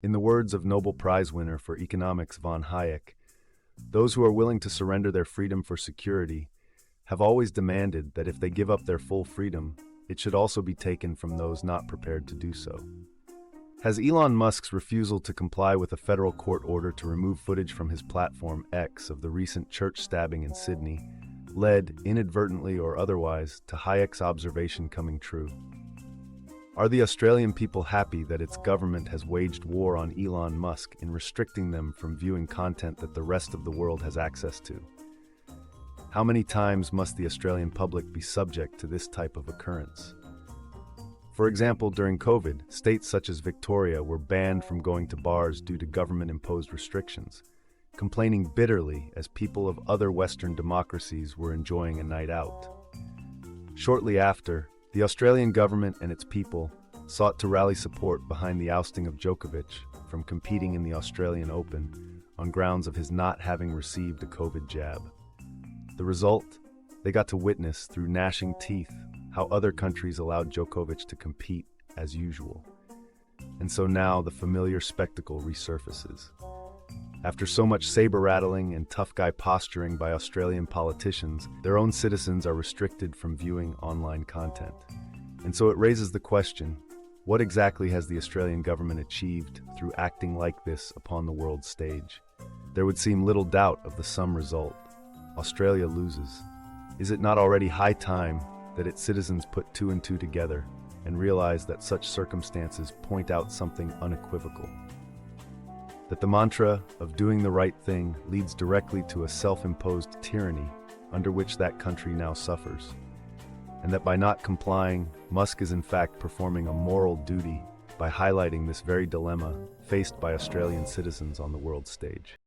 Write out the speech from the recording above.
In the words of Nobel Prize winner for economics von Hayek, those who are willing to surrender their freedom for security have always demanded that if they give up their full freedom, it should also be taken from those not prepared to do so. Has Elon Musk's refusal to comply with a federal court order to remove footage from his platform X of the recent church stabbing in Sydney led, inadvertently or otherwise, to Hayek's observation coming true? Are the Australian people happy that its government has waged war on Elon Musk in restricting them from viewing content that the rest of the world has access to? How many times must the Australian public be subject to this type of occurrence? For example, during COVID, states such as Victoria were banned from going to bars due to government-imposed restrictions, complaining bitterly as people of other Western democracies were enjoying a night out. Shortly after, the Australian government and its people sought to rally support behind the ousting of Djokovic from competing in the Australian Open on grounds of his not having received a COVID jab. The result? They got to witness through gnashing teeth how other countries allowed Djokovic to compete as usual. And so now the familiar spectacle resurfaces. After so much saber-rattling and tough guy posturing by Australian politicians, their own citizens are restricted from viewing online content. And so it raises the question, what exactly has the Australian government achieved through acting like this upon the world stage? There would seem little doubt of the sum result. Australia loses. Is it not already high time that its citizens put two and two together and realize that such circumstances point out something unequivocal? That the mantra of doing the right thing leads directly to a self-imposed tyranny under which that country now suffers, and that by not complying, Musk is in fact performing a moral duty by highlighting this very dilemma faced by Australian citizens on the world stage.